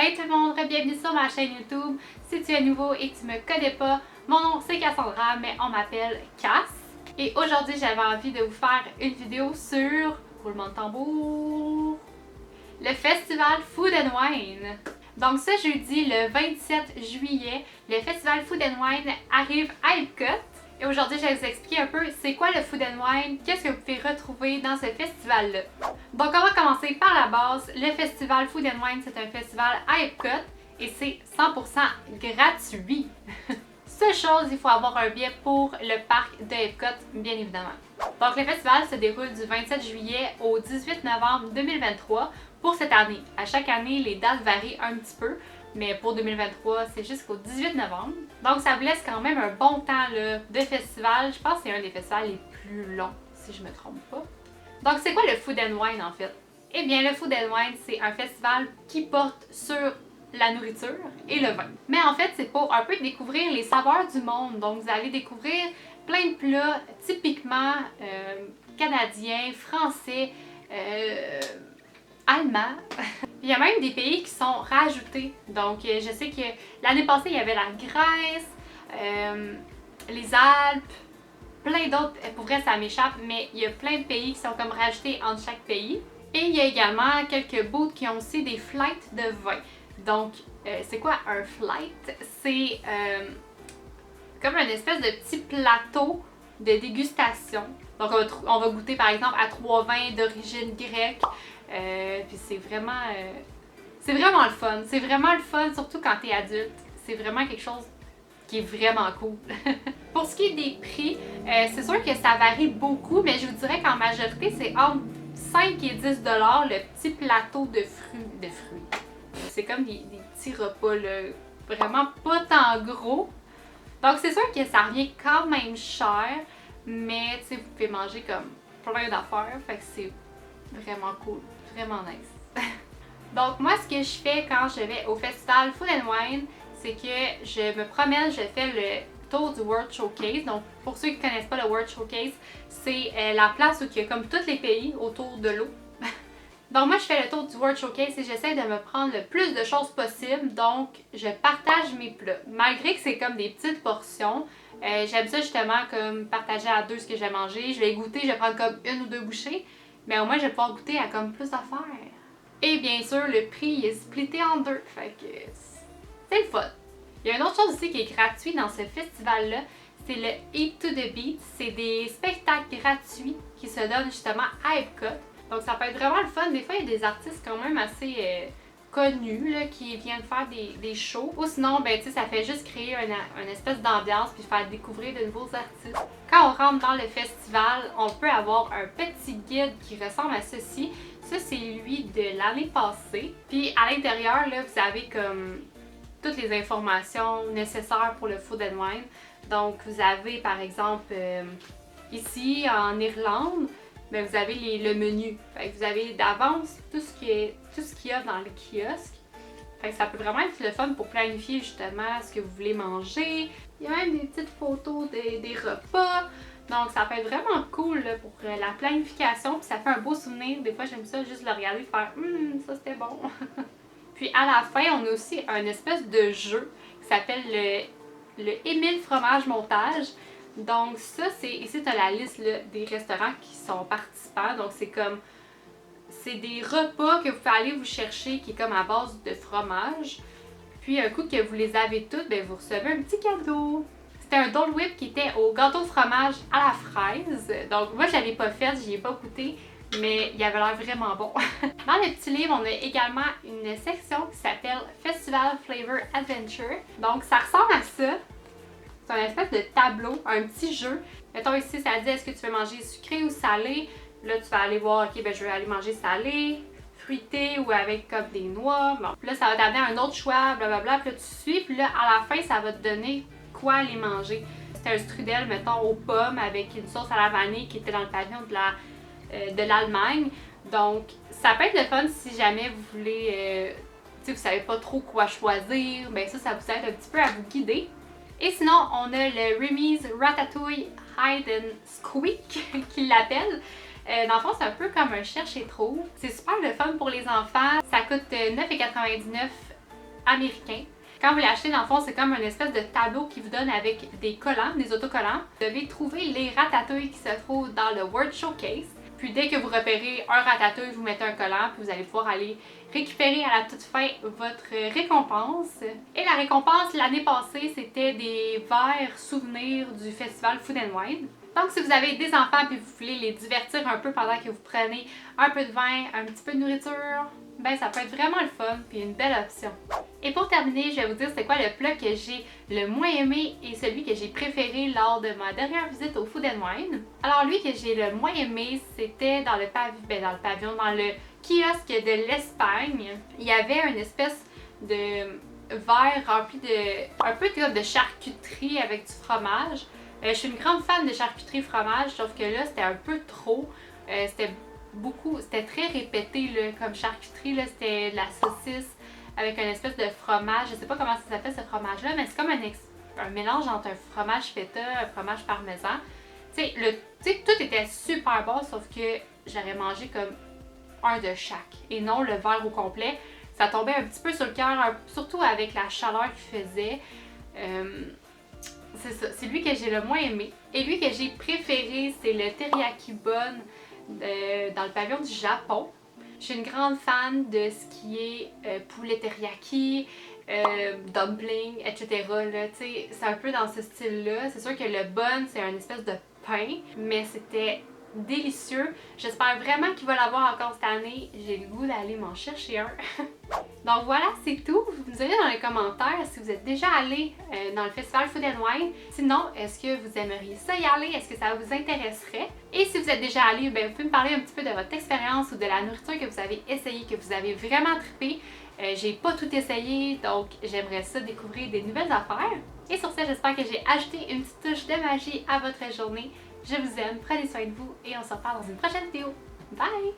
Hey tout le monde, bienvenue sur ma chaîne YouTube. Si tu es nouveau et que tu me connais pas, mon nom c'est Cassandra, mais on m'appelle Cass. Et aujourd'hui j'avais envie de vous faire une vidéo sur, roulement de tambour, le festival Food and Wine. Donc ce jeudi, le 27 juillet, le festival Food and Wine arrive à Epcot. Et aujourd'hui, je vais vous expliquer un peu c'est quoi le Food and Wine, qu'est-ce que vous pouvez retrouver dans ce festival-là. Donc on va commencer par la base. Le festival Food and Wine, c'est un festival à Epcot et c'est 100% gratuit. Seule chose, il faut avoir un billet pour le parc de Epcot, bien évidemment. Donc le festival se déroule du 27 juillet au 18 novembre 2023 pour cette année. À chaque année, les dates varient un petit peu. Mais pour 2023, c'est jusqu'au 18 novembre. Donc ça vous laisse quand même un bon temps là, de festival. Je pense que c'est un des festivals les plus longs, si je me trompe pas. Donc c'est quoi le Food and Wine en fait? Eh bien le Food and Wine, c'est un festival qui porte sur la nourriture et le vin. Mais en fait, c'est pour un peu découvrir les saveurs du monde. Donc vous allez découvrir plein de plats typiquement canadiens, français, allemands. Il y a même des pays qui sont rajoutés. Donc, je sais que l'année passée, il y avait la Grèce, les Alpes, plein d'autres. Pour vrai, ça m'échappe, mais il y a plein de pays qui sont comme rajoutés entre chaque pays. Et il y a également quelques booths qui ont aussi des flights de vin. Donc, c'est quoi un flight? C'est comme une espèce de petit plateau de dégustation. Donc, on va goûter par exemple à 3 vins d'origine grecque. Puis c'est vraiment le fun. C'est vraiment le fun, surtout quand t'es adulte. C'est vraiment quelque chose qui est vraiment cool. Pour ce qui est des prix, c'est sûr que ça varie beaucoup, mais je vous dirais qu'en majorité, c'est entre 5 et 10 $ le petit plateau de fruits. C'est comme des petits repas, là, vraiment pas tant gros. Donc c'est sûr que ça revient quand même cher, mais tu sais, vous pouvez manger comme plein d'affaires, fait que c'est vraiment cool, vraiment nice. Donc moi, ce que je fais quand je vais au festival Food and Wine, c'est que je me promène, je fais le tour du World Showcase. Donc pour ceux qui ne connaissent pas le World Showcase, c'est la place où il y a comme tous les pays autour de l'eau. Donc moi, je fais le tour du World Showcase et j'essaie de me prendre le plus de choses possible. Donc je partage mes plats. Malgré que c'est comme des petites portions, j'aime ça justement comme partager à deux ce que j'ai mangé. Je vais goûter, je vais prendre comme une ou deux bouchées. Mais au moins, je vais pouvoir goûter à comme plus d'affaires. Et bien sûr, le prix est splitté en deux. Fait que c'est le fun. Il y a une autre chose aussi qui est gratuit dans ce festival-là. C'est le Eat to the Beat. C'est des spectacles gratuits qui se donnent justement à Epcot. Donc ça peut être vraiment le fun. Des fois, il y a des artistes quand même assez connus là, qui viennent faire des shows. Ou sinon, ben, ça fait juste créer une espèce d'ambiance puis faire découvrir de nouveaux artistes. Quand on rentre dans le festival, on peut avoir un petit guide qui ressemble à ceci. Ça, c'est lui de l'année passée. Puis à l'intérieur, là, vous avez comme toutes les informations nécessaires pour le Food and Wine. Donc vous avez par exemple ici en Irlande, ben, vous avez le menu. Fait que vous avez d'avance tout ce qu'il y a dans le kiosque. Fait que ça peut vraiment être le fun pour planifier justement ce que vous voulez manger. Il y a même des petites photos des repas. Donc ça peut être vraiment cool là, pour la planification. Puis ça fait un beau souvenir. Des fois j'aime ça juste le regarder et faire ça c'était bon. Puis à la fin, on a aussi un espèce de jeu qui s'appelle le Émile Fromage Montage. Donc ça, c'est ici tu as la liste là, des restaurants qui sont participants. Donc c'est des repas que vous pouvez aller vous chercher qui est comme à base de fromage. Puis un coup que vous les avez toutes, ben, vous recevez un petit cadeau. C'était un Dole Whip qui était au gâteau de fromage à la fraise. Donc moi je l'avais pas fait, j'y ai pas goûté, mais il avait l'air vraiment bon. Dans le petit livre, on a également une section qui s'appelle Festival Flavor Adventure. Donc ça ressemble à ça. C'est un espèce de tableau, un petit jeu. Mettons ici, ça dit est-ce que tu veux manger sucré ou salé? Là, tu vas aller voir, ok, ben je vais aller manger salé, fruité ou avec comme des noix. Bon, puis là, ça va t'amener à un autre choix, blablabla. Puis là, tu suis, puis là, à la fin, ça va te donner quoi aller manger. C'était un strudel, mettons, aux pommes avec une sauce à la vanille qui était dans le pavillon de l'Allemagne. Donc, ça peut être le fun si jamais vous voulez, tu sais, vous savez pas trop quoi choisir. Ben ça vous aide un petit peu à vous guider. Et sinon, on a le Remy's Ratatouille Hide and Squeak, qu'il l'appelle. Dans le fond, c'est un peu comme un cherche et trouve. C'est super le fun pour les enfants. Ça coûte 9,99 américain. Quand vous l'achetez, dans le fond, c'est comme une espèce de tableau qui vous donne avec des collants, des autocollants. Vous devez trouver les ratatouilles qui se trouvent dans le Word Showcase. Puis dès que vous repérez un ratatouille, vous mettez un collant, puis vous allez pouvoir aller récupérer à la toute fin votre récompense. Et la récompense l'année passée, c'était des verres souvenirs du festival Food & Wine. Donc si vous avez des enfants et vous voulez les divertir un peu pendant que vous prenez un peu de vin, un petit peu de nourriture, ben ça peut être vraiment le fun puis une belle option. Et pour terminer, je vais vous dire c'est quoi le plat que j'ai le moins aimé et celui que j'ai préféré lors de ma dernière visite au Food & Wine. Alors lui que j'ai le moins aimé, c'était dans le pavillon, dans le kiosque de l'Espagne. Il y avait une espèce de verre rempli de un peu comme de charcuterie avec du fromage. Je suis une grande fan de charcuterie fromage, sauf que là c'était un peu trop. C'était très répété là, comme charcuterie, là, c'était de la saucisse avec une espèce de fromage, je sais pas comment ça s'appelle ce fromage là, mais c'est comme un mélange entre un fromage feta, un fromage parmesan. Tu sais, tout était super bon, sauf que j'aurais mangé comme un de chaque et non le verre au complet. Ça tombait un petit peu sur le cœur, surtout avec la chaleur qu'il faisait. C'est ça, c'est lui que j'ai le moins aimé. Et lui que j'ai préféré, c'est le teriyaki bun dans le pavillon du Japon. Je suis une grande fan de ce qui est poulet teriyaki, dumpling, etc. C'est un peu dans ce style-là. C'est sûr que le bun, c'est une espèce de pain, mais c'était délicieux. J'espère vraiment qu'il va l'avoir encore cette année. J'ai le goût d'aller m'en chercher un. Donc voilà, c'est tout. Vous me direz dans les commentaires si vous êtes déjà allé dans le festival Food & Wine. Sinon, est-ce que vous aimeriez ça y aller? Est-ce que ça vous intéresserait? Et si vous êtes déjà allé, ben, vous pouvez me parler un petit peu de votre expérience ou de la nourriture que vous avez essayée, que vous avez vraiment trippé. J'ai pas tout essayé, donc j'aimerais ça découvrir des nouvelles affaires. Et sur ça, j'espère que j'ai ajouté une petite touche de magie à votre journée. Je vous aime, prenez soin de vous et on se reparle dans une prochaine vidéo. Bye!